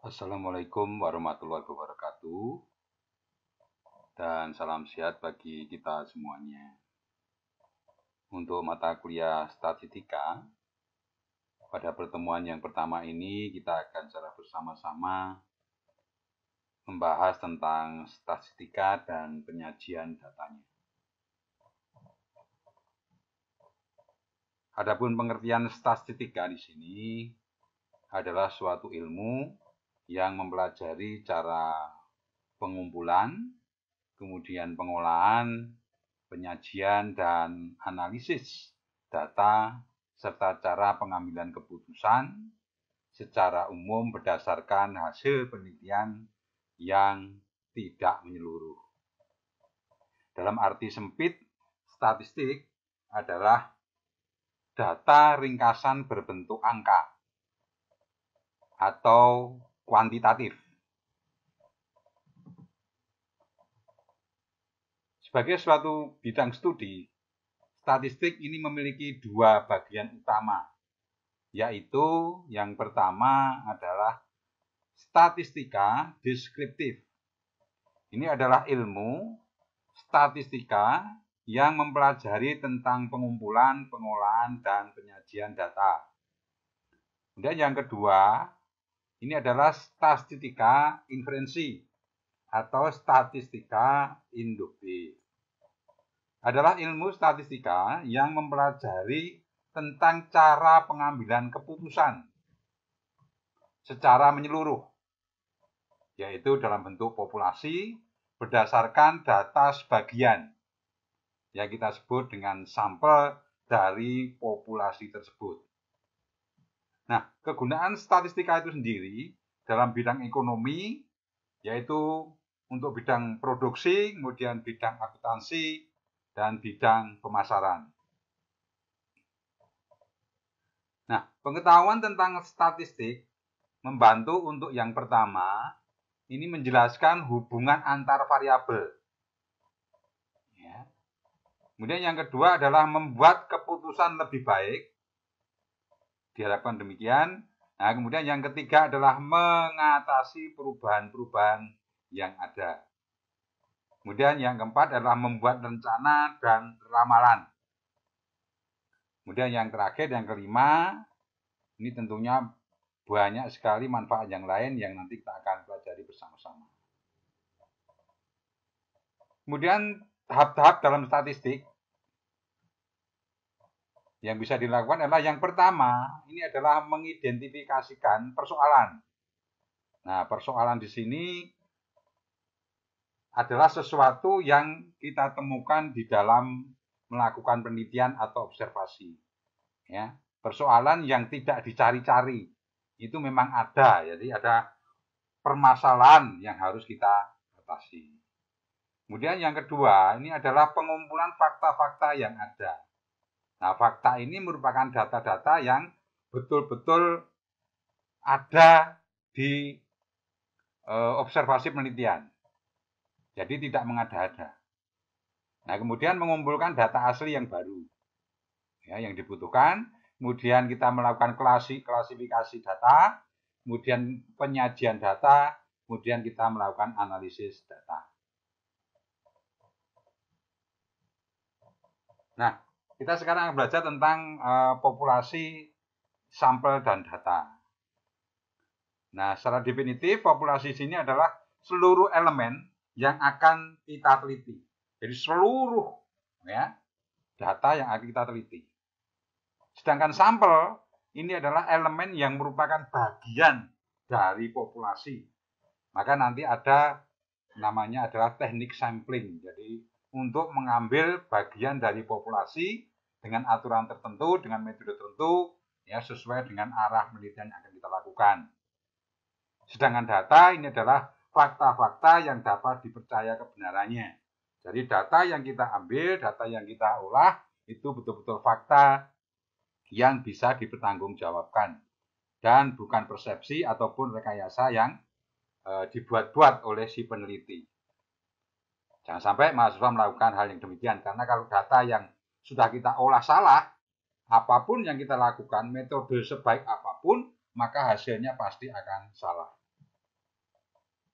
Assalamualaikum warahmatullahi wabarakatuh, dan salam sehat bagi kita semuanya. Untuk mata kuliah statistika, pada pertemuan yang pertama ini kita akan secara bersama-sama membahas tentang statistika dan penyajian datanya. Adapun pengertian statistika di sini adalah suatu ilmu yang mempelajari cara pengumpulan, kemudian pengolahan, penyajian dan analisis data, serta cara pengambilan keputusan secara umum berdasarkan hasil penelitian yang tidak menyeluruh. Dalam arti sempit, statistik adalah data ringkasan berbentuk angka atau kuantitatif. Sebagai suatu bidang studi, statistik ini memiliki dua bagian utama, yaitu yang pertama adalah statistika deskriptif. Ini adalah ilmu statistika yang mempelajari tentang pengumpulan, pengolahan, dan penyajian data. Kemudian yang kedua, ini adalah statistika inferensi atau statistika induktif. Adalah ilmu statistika yang mempelajari tentang cara pengambilan keputusan secara menyeluruh, yaitu dalam bentuk populasi berdasarkan data sebagian yang kita sebut dengan sampel dari populasi tersebut. Nah, kegunaan statistika itu sendiri dalam bidang ekonomi, yaitu untuk bidang produksi, kemudian bidang akuntansi, dan bidang pemasaran. Nah, pengetahuan tentang statistik membantu untuk yang pertama, ini menjelaskan hubungan antar variabel. Ya. Kemudian yang kedua adalah membuat keputusan lebih baik. Diharapkan demikian. Nah, kemudian yang ketiga adalah mengatasi perubahan-perubahan yang ada. Kemudian yang keempat adalah membuat rencana dan ramalan. Kemudian yang terakhir, yang kelima, ini tentunya banyak sekali manfaat yang lain yang nanti kita akan pelajari bersama-sama. Kemudian tahap-tahap dalam statistik yang bisa dilakukan adalah yang pertama, ini adalah mengidentifikasikan persoalan. Nah, persoalan di sini adalah sesuatu yang kita temukan di dalam melakukan penelitian atau observasi. Ya, persoalan yang tidak dicari-cari itu memang ada, jadi ada permasalahan yang harus kita atasi. Kemudian yang kedua, ini adalah pengumpulan fakta-fakta yang ada. Nah, fakta ini merupakan data-data yang betul-betul ada di observasi penelitian. Jadi tidak mengada-ada. Nah, kemudian mengumpulkan data asli yang baru, ya, yang dibutuhkan. Kemudian kita melakukan klasifikasi data, kemudian penyajian data, kemudian kita melakukan analisis data. Nah, kita sekarang akan belajar tentang populasi, sampel, dan data. Nah, secara definitif, populasi sini adalah seluruh elemen yang akan kita teliti. Jadi seluruh, ya, data yang akan kita teliti. Sedangkan sampel ini adalah elemen yang merupakan bagian dari populasi. Maka nanti ada namanya adalah teknik sampling. Jadi untuk mengambil bagian dari populasi dengan aturan tertentu, dengan metode tertentu, ya, sesuai dengan arah penelitian yang akan kita lakukan. Sedangkan data ini adalah fakta-fakta yang dapat dipercaya kebenarannya. Jadi data yang kita ambil, data yang kita olah, itu betul-betul fakta yang bisa dipertanggungjawabkan. Dan bukan persepsi ataupun rekayasa yang dibuat-buat oleh si peneliti. Jangan sampai mahasiswa melakukan hal yang demikian, karena kalau data yang sudah kita olah salah, apapun yang kita lakukan, metode sebaik apapun, maka hasilnya pasti akan salah.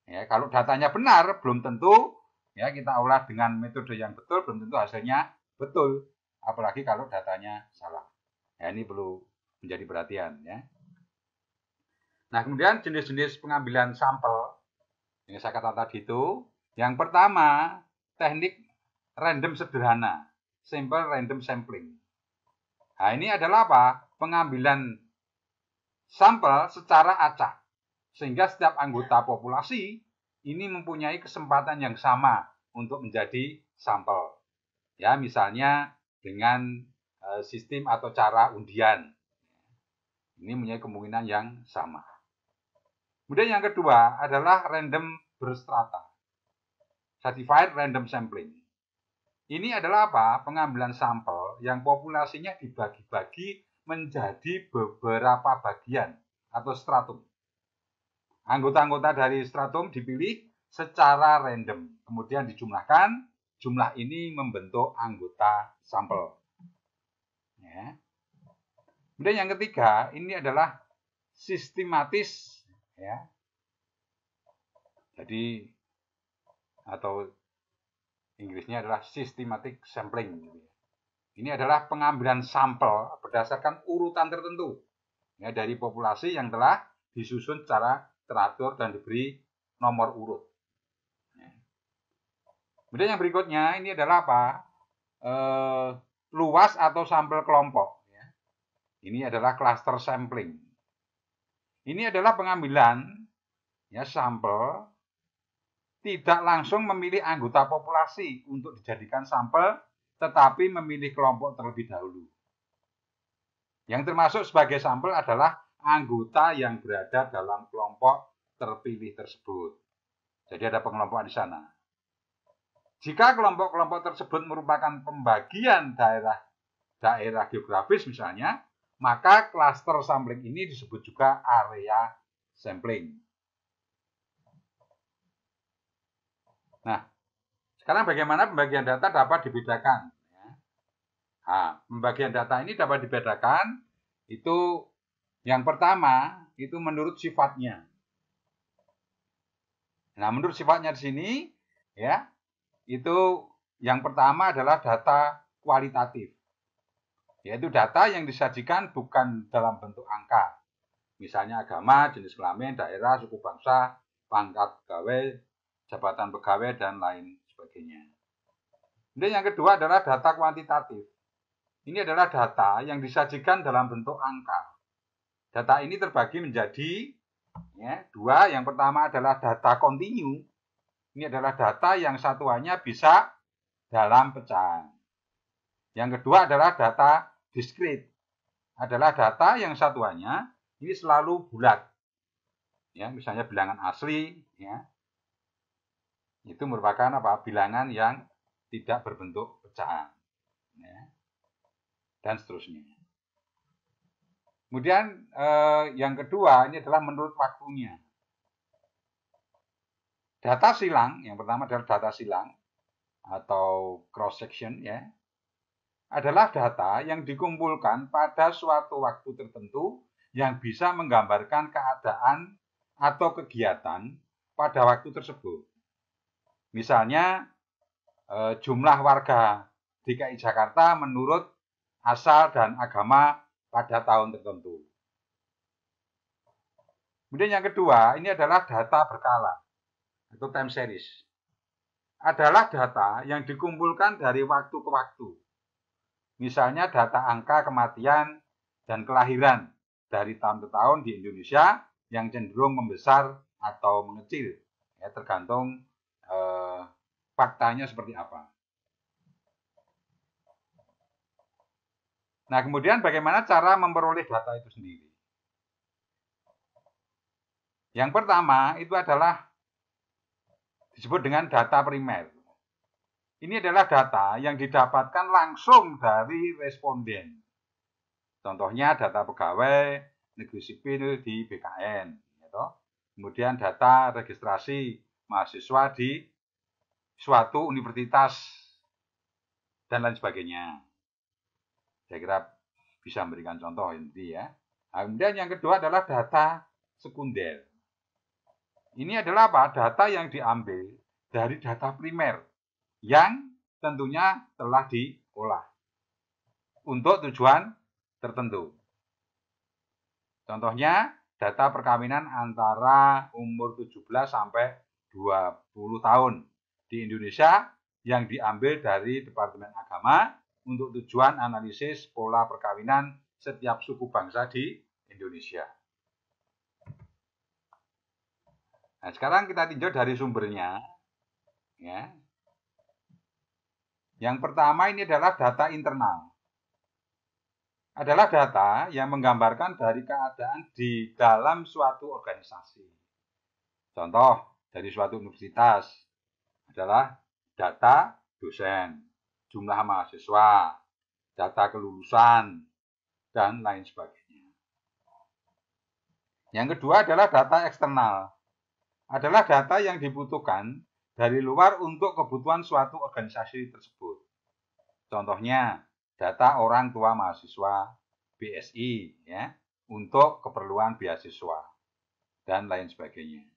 Ya, kalau datanya benar, belum tentu ya kita olah dengan metode yang betul, belum tentu hasilnya betul. Apalagi kalau datanya salah. Ya, ini perlu menjadi perhatian ya. Nah, kemudian jenis-jenis pengambilan sampel yang saya kata tadi itu, yang pertama teknik random sederhana, simple random sampling. Nah, ini adalah apa? Pengambilan sampel secara acak. Sehingga setiap anggota populasi ini mempunyai kesempatan yang sama untuk menjadi sampel. Ya, misalnya dengan sistem atau cara undian. Ini mempunyai kemungkinan yang sama. Kemudian yang kedua adalah random berstrata. Stratified random sampling. Ini adalah apa? Pengambilan sampel yang populasinya dibagi-bagi menjadi beberapa bagian atau stratum. Anggota-anggota dari stratum dipilih secara random, kemudian dijumlahkan, jumlah ini membentuk anggota sampel. Ya. Kemudian yang ketiga, ini adalah sistematis, ya. Jadi atau Inggrisnya adalah systematic sampling. Ini adalah pengambilan sampel berdasarkan urutan tertentu ya, dari populasi yang telah disusun secara teratur dan diberi nomor urut. Kemudian yang berikutnya ini adalah apa? Luas atau sampel kelompok. Ini adalah cluster sampling. Ini adalah pengambilan ya sampel tidak langsung memilih anggota populasi untuk dijadikan sampel, tetapi memilih kelompok terlebih dahulu. Yang termasuk sebagai sampel adalah anggota yang berada dalam kelompok terpilih tersebut. Jadi ada pengelompokan di sana. Jika kelompok-kelompok tersebut merupakan pembagian daerah geografis misalnya, maka cluster sampling ini disebut juga area sampling. Nah, sekarang bagaimana pembagian data dapat dibedakan? Nah, pembagian data ini dapat dibedakan itu yang pertama itu menurut sifatnya. Nah, menurut sifatnya di sini ya, itu yang pertama adalah data kualitatif. Yaitu data yang disajikan bukan dalam bentuk angka. Misalnya agama, jenis kelamin, daerah, suku bangsa, pangkat pegawai, jabatan pegawai, dan lain sebagainya. Kemudian yang kedua adalah data kuantitatif. Ini adalah data yang disajikan dalam bentuk angka. Data ini terbagi menjadi ya, dua. Yang pertama adalah data kontinu. Ini adalah data yang satuannya bisa dalam pecahan. Yang kedua adalah data diskrit. Adalah data yang satuannya ini selalu bulat. Ya, misalnya bilangan asli, ya, itu merupakan apa? Bilangan yang tidak berbentuk pecahan. Ya, dan seterusnya. Kemudian yang kedua ini adalah menurut waktunya. Data silang, yang pertama adalah data silang atau cross section ya, adalah data yang dikumpulkan pada suatu waktu tertentu yang bisa menggambarkan keadaan atau kegiatan pada waktu tersebut. Misalnya jumlah warga DKI Jakarta menurut asal dan agama pada tahun tertentu. Kemudian yang kedua, ini adalah data berkala atau time series. Adalah data yang dikumpulkan dari waktu ke waktu. Misalnya data angka kematian dan kelahiran dari tahun ke tahun di Indonesia yang cenderung membesar atau mengecil. Ya, tergantung faktanya seperti apa. Nah, kemudian bagaimana cara memperoleh data itu sendiri? Yang pertama itu adalah disebut dengan data primer. Ini adalah data yang didapatkan langsung dari responden. Contohnya data pegawai negeri sipil di BKN. Gitu. Kemudian data registrasi mahasiswa di suatu universitas dan lain sebagainya. Saya kira bisa memberikan contoh ini ya. Nah, kemudian yang kedua adalah data sekunder. Ini adalah apa? Data yang diambil dari data primer yang tentunya telah diolah untuk tujuan tertentu. Contohnya, data perkawinan antara umur 17 sampai 20 tahun di Indonesia yang diambil dari Departemen Agama untuk tujuan analisis pola perkawinan setiap suku bangsa di Indonesia. Nah, sekarang kita tinjau dari sumbernya. Ya. Yang pertama ini adalah data internal. Adalah data yang menggambarkan dari keadaan di dalam suatu organisasi. Contoh dari suatu universitas adalah data dosen, jumlah mahasiswa, data kelulusan, dan lain sebagainya. Yang kedua adalah data eksternal. Adalah data yang dibutuhkan dari luar untuk kebutuhan suatu organisasi tersebut. Contohnya, data orang tua mahasiswa BSI ya, untuk keperluan beasiswa dan lain sebagainya.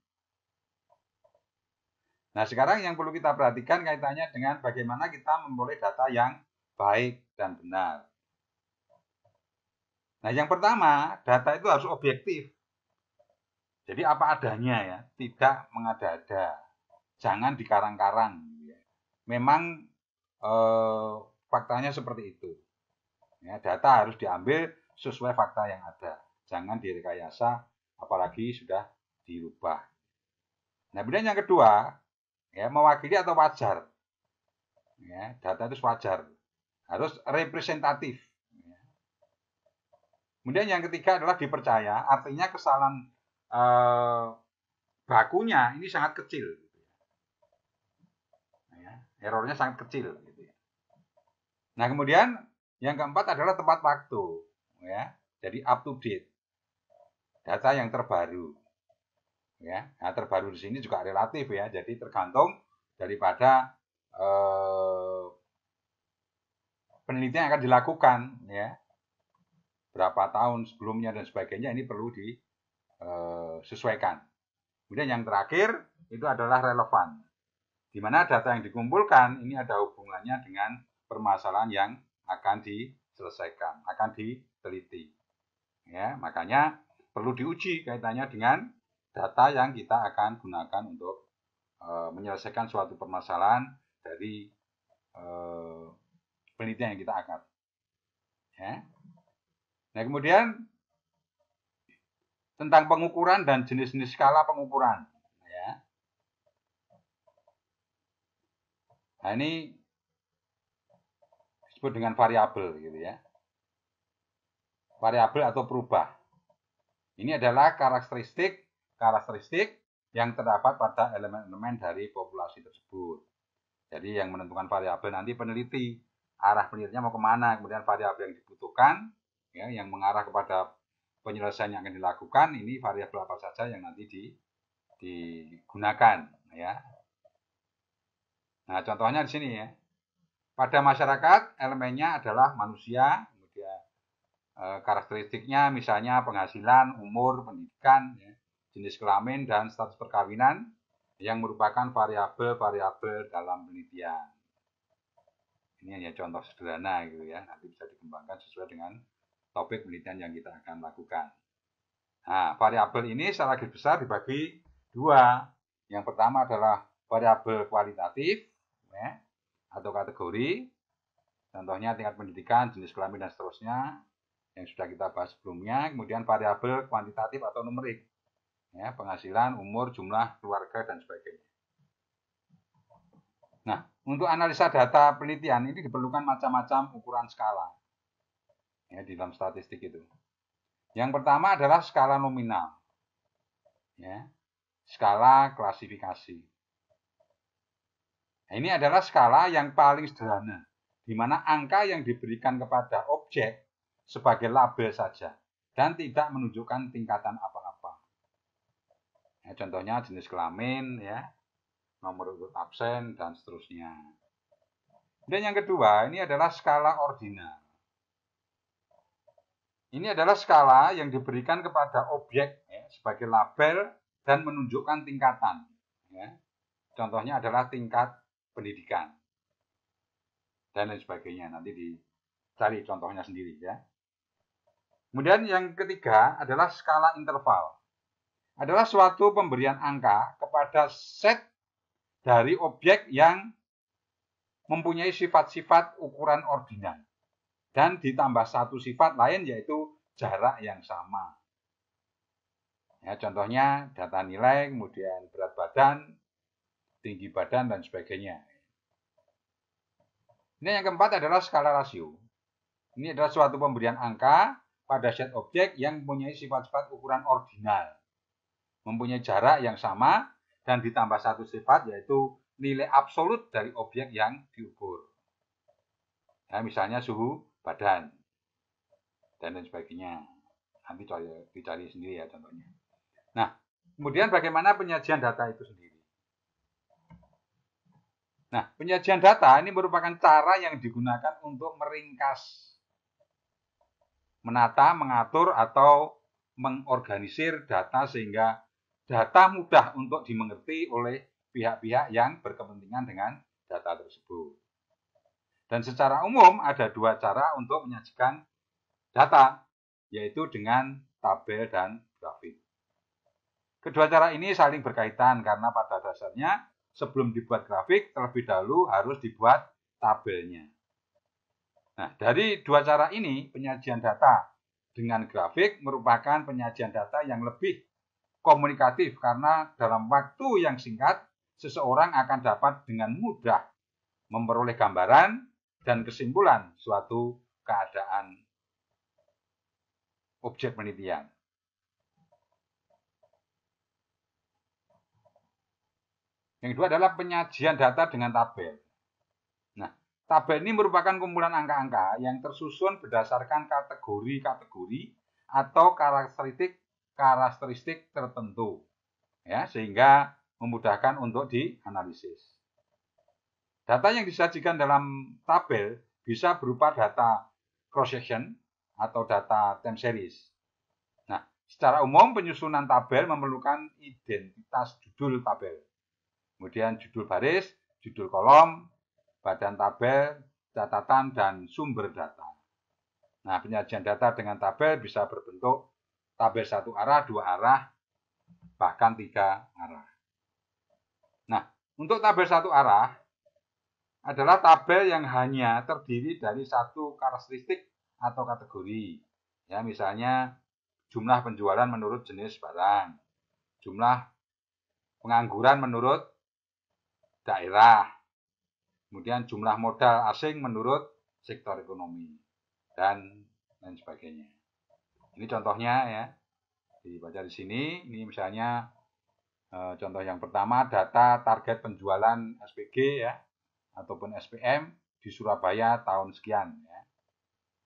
Nah, sekarang yang perlu kita perhatikan kaitannya dengan bagaimana kita memperoleh data yang baik dan benar. Nah, yang pertama, data itu harus objektif. Jadi apa adanya ya, tidak mengada-ada. Jangan dikarang-karang. Memang faktanya seperti itu. Ya, data harus diambil sesuai fakta yang ada. Jangan direkayasa, apalagi sudah dirubah. Nah, kemudian yang kedua, ya, mewakili atau wajar. Ya, data itu wajar. Harus representatif. Ya. Kemudian yang ketiga adalah dipercaya, artinya kesalahan bakunya ini sangat kecil. Ya, errornya sangat kecil. Nah, kemudian yang keempat adalah tepat waktu. Ya, jadi up to date. Data yang terbaru. Ya, nah, terbaru di sini juga relatif ya, jadi tergantung daripada penelitian yang akan dilakukan ya, berapa tahun sebelumnya dan sebagainya, ini perlu disesuaikan. Kemudian yang terakhir itu adalah relevan, di mana data yang dikumpulkan ini ada hubungannya dengan permasalahan yang akan diselesaikan, akan diteliti. Ya, makanya perlu diuji kaitannya dengan data yang kita akan gunakan untuk menyelesaikan suatu permasalahan dari penelitian yang kita akan. Ya. Nah, kemudian tentang pengukuran dan jenis-jenis skala pengukuran. Ya. Nah, ini disebut dengan variabel, gitu ya. Variabel atau perubah. Ini adalah karakteristik yang terdapat pada elemen-elemen dari populasi tersebut. Jadi yang menentukan variabel nanti peneliti, arah penelitiannya mau kemana, kemudian variabel yang dibutuhkan, ya, yang mengarah kepada penyelesaian yang akan dilakukan, ini variabel apa saja yang nanti digunakan. Ya. Nah, contohnya di sini ya. Pada masyarakat elemennya adalah manusia, kemudian karakteristiknya misalnya penghasilan, umur, pendidikan, ya, jenis kelamin, dan status perkawinan yang merupakan variabel-variabel dalam penelitian. Ini hanya contoh sederhana gitu ya, nanti bisa dikembangkan sesuai dengan topik penelitian yang kita akan lakukan. Nah, variabel ini secara garis besar dibagi dua. Yang pertama adalah variabel kualitatif ya, atau kategori. Contohnya tingkat pendidikan, jenis kelamin, dan seterusnya yang sudah kita bahas sebelumnya. Kemudian variabel kuantitatif atau numerik, ya, penghasilan, umur, jumlah keluarga, dan sebagainya. Nah, untuk analisa data penelitian ini diperlukan macam-macam ukuran skala ya, di dalam statistik itu. Yang pertama adalah skala nominal, ya, skala klasifikasi. Nah, ini adalah skala yang paling sederhana, di mana angka yang diberikan kepada objek sebagai label saja dan tidak menunjukkan tingkatan apa-apa. Ya, contohnya jenis kelamin, ya, nomor urut absen, dan seterusnya. Dan yang kedua, ini adalah skala ordinal. Ini adalah skala yang diberikan kepada objek ya, sebagai label dan menunjukkan tingkatan. Ya. Contohnya adalah tingkat pendidikan dan lain sebagainya. Nanti dicari contohnya sendiri ya. Kemudian yang ketiga adalah skala interval. Adalah suatu pemberian angka kepada set dari objek yang mempunyai sifat-sifat ukuran ordinal dan ditambah satu sifat lain yaitu jarak yang sama. Ya, contohnya data nilai, kemudian berat badan, tinggi badan, dan sebagainya. Ini yang keempat adalah skala rasio. Ini adalah suatu pemberian angka pada set objek yang mempunyai sifat-sifat ukuran ordinal, mempunyai jarak yang sama, dan ditambah satu sifat yaitu nilai absolut dari objek yang diukur. Ya, misalnya suhu badan, dan lain sebagainya. Nanti dicari sendiri ya contohnya. Nah, kemudian bagaimana penyajian data itu sendiri? Nah, penyajian data ini merupakan cara yang digunakan untuk meringkas, menata, mengatur, atau mengorganisir data sehingga data mudah untuk dimengerti oleh pihak-pihak yang berkepentingan dengan data tersebut. Dan secara umum ada dua cara untuk menyajikan data, yaitu dengan tabel dan grafik. Kedua cara ini saling berkaitan karena pada dasarnya sebelum dibuat grafik terlebih dahulu harus dibuat tabelnya. Nah, dari dua cara ini, penyajian data dengan grafik merupakan penyajian data yang lebih komunikatif karena dalam waktu yang singkat, seseorang akan dapat dengan mudah memperoleh gambaran dan kesimpulan suatu keadaan objek penelitian. Yang kedua adalah penyajian data dengan tabel. Nah, tabel ini merupakan kumpulan angka-angka yang tersusun berdasarkan kategori-kategori atau karakteristik tertentu, ya, sehingga memudahkan untuk dianalisis. Data yang disajikan dalam tabel bisa berupa data cross-section atau data time series. Nah, secara umum penyusunan tabel memerlukan identitas judul tabel, kemudian judul baris, judul kolom, badan tabel, catatan, dan sumber data. Nah, penyajian data dengan tabel bisa berbentuk tabel satu arah, dua arah, bahkan tiga arah. Nah, untuk tabel satu arah adalah tabel yang hanya terdiri dari satu karakteristik atau kategori. Ya, misalnya jumlah penjualan menurut jenis barang, jumlah pengangguran menurut daerah, kemudian jumlah modal asing menurut sektor ekonomi, dan lain sebagainya. Ini contohnya ya, dibaca di sini. Ini misalnya contoh yang pertama, data target penjualan SPG ya, ataupun SPM di Surabaya tahun sekian. Ya.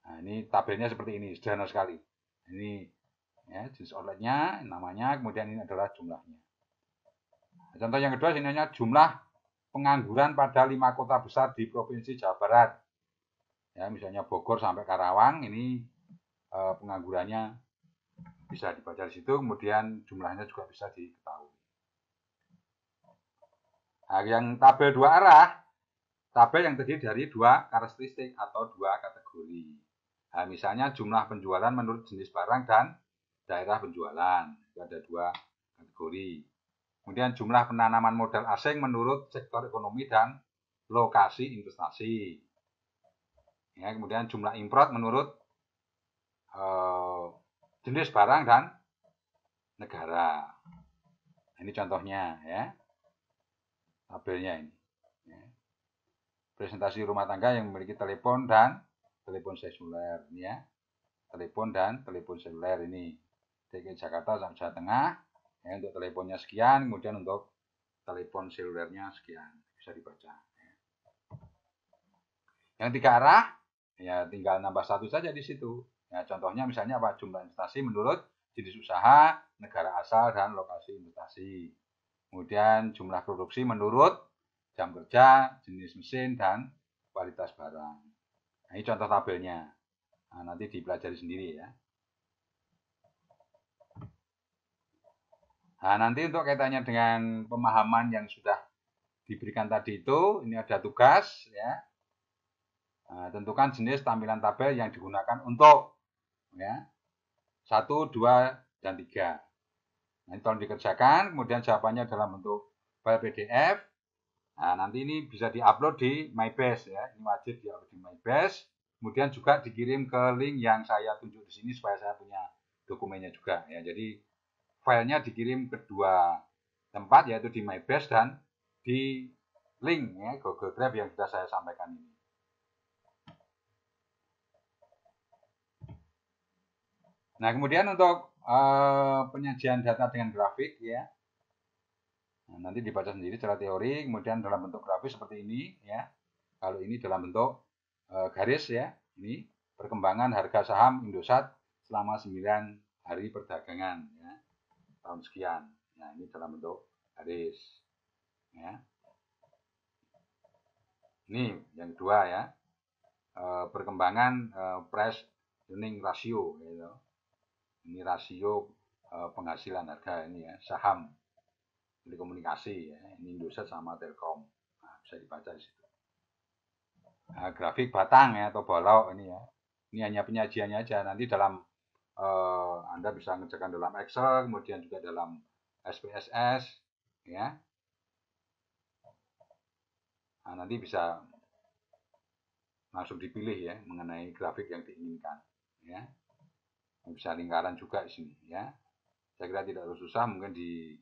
Nah, ini tabelnya seperti ini, sederhana sekali. Ini ya, jenis outletnya, namanya, kemudian ini adalah jumlahnya. Nah, contoh yang kedua, sini jumlah pengangguran pada 5 kota besar di Provinsi Jawa Barat. Ya, misalnya Bogor sampai Karawang, ini penganggurannya bisa dibaca di situ, kemudian jumlahnya juga bisa diketahui. Nah, yang tabel dua arah, tabel yang terdiri dari dua karakteristik atau dua kategori. Nah, misalnya jumlah penjualan menurut jenis barang dan daerah penjualan, itu ada dua kategori. Kemudian jumlah penanaman modal asing menurut sektor ekonomi dan lokasi investasi. Ya, kemudian jumlah import menurut jenis barang dan negara. Ini contohnya ya, tabelnya ini. Ya. Presentasi rumah tangga yang memiliki telepon dan telepon seluler, ini ya. Telepon dan telepon seluler ini. DKI Jakarta sampai Jawa Tengah. Ya, untuk teleponnya sekian, kemudian untuk telepon selulernya sekian, bisa dibaca. Yang tiga arah, ya tinggal nambah satu saja di situ. Ya, contohnya misalnya apa? Jumlah investasi menurut jenis usaha, negara asal, dan lokasi investasi. Kemudian jumlah produksi menurut jam kerja, jenis mesin, dan kualitas barang. Nah, ini contoh tabelnya. Nah, nanti dipelajari sendiri ya. Nah, nanti untuk kaitannya dengan pemahaman yang sudah diberikan tadi itu, ini ada tugas ya. Nah, tentukan jenis tampilan tabel yang digunakan untuk ya 1, 2, dan 3. Nah, tolong dikerjakan, kemudian jawabannya dalam bentuk file PDF. Nah, nanti ini bisa diupload di MyBase ya. Ini wajib diupload di MyBase. Kemudian juga dikirim ke link yang saya tunjuk di sini supaya saya punya dokumennya juga ya. Jadi filenya dikirim ke dua tempat, yaitu di MyBase dan di link ya Google Drive yang sudah saya sampaikan ini. Nah, kemudian untuk penyajian data dengan grafik ya. Nah, nanti dibaca sendiri secara teori, kemudian dalam bentuk grafis seperti ini ya. Kalau ini dalam bentuk garis ya. Ini perkembangan harga saham Indosat selama 9 hari perdagangan ya. Tahun sekian. Nah, ini dalam bentuk garis ya. Ini yang kedua ya. Perkembangan price earning ratio gitu. Ini rasio penghasilan harga ini ya, saham telekomunikasi ya. Ini Indosat sama Telkom. Nah, bisa dibaca di situ. Nah, grafik batang ya atau bolok ini ya. Ini hanya penyajiannya aja. Nanti dalam Anda bisa ngerjakan dalam Excel, kemudian juga dalam SPSS ya. Nah, nanti bisa langsung dipilih ya mengenai grafik yang diinginkan ya. Bisa lingkaran juga di sini ya. Saya kira tidak harus susah, mungkin di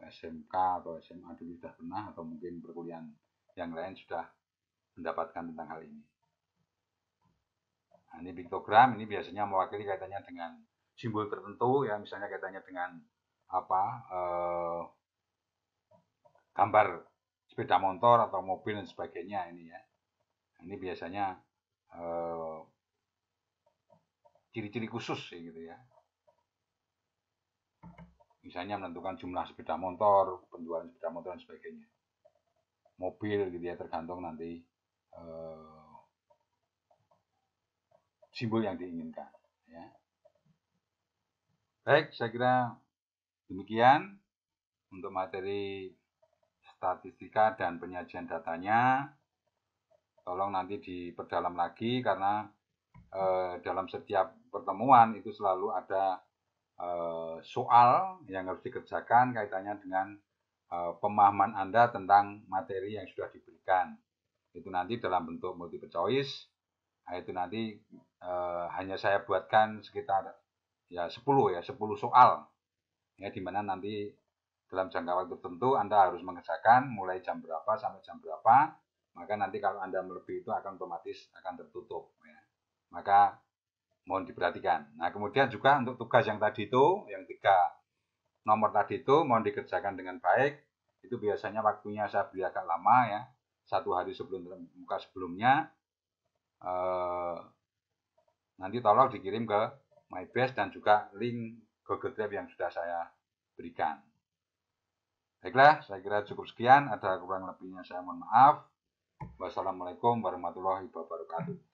SMK atau SMA dulu sudah pernah, atau mungkin perkuliahan yang lain sudah mendapatkan tentang hal ini. Nah, ini piktogram, ini biasanya mewakili kaitannya dengan simbol tertentu ya, misalnya kaitannya dengan gambar sepeda motor atau mobil dan sebagainya ini ya. Ini biasanya ciri-ciri khusus gitu ya. Misalnya menentukan jumlah sepeda motor, penjualan sepeda motor dan sebagainya. Mobil gitu ya, tergantung nanti simbol yang diinginkan ya. Baik, saya kira demikian untuk materi statistika dan penyajian datanya. Tolong nanti diperdalam lagi karena dalam setiap pertemuan itu selalu ada soal yang harus dikerjakan kaitannya dengan pemahaman Anda tentang materi yang sudah diberikan. Itu nanti dalam bentuk multiple choice. Nah, itu nanti hanya saya buatkan sekitar ya 10 soal ya, dimana nanti dalam jangka waktu tertentu Anda harus mengerjakan mulai jam berapa sampai jam berapa. Maka nanti kalau Anda melebihi itu akan otomatis akan tertutup ya. Maka mohon diperhatikan. Nah, kemudian juga untuk tugas yang tadi itu, yang 3 nomor tadi itu mohon dikerjakan dengan baik. Itu biasanya waktunya saya beri agak lama ya, 1 hari sebelum muka sebelumnya. Nanti tolong dikirim ke MyBase dan juga link Google Drive yang sudah saya berikan. Baiklah, saya kira cukup sekian. Ada kurang lebihnya saya mohon maaf. Wassalamualaikum warahmatullahi wabarakatuh.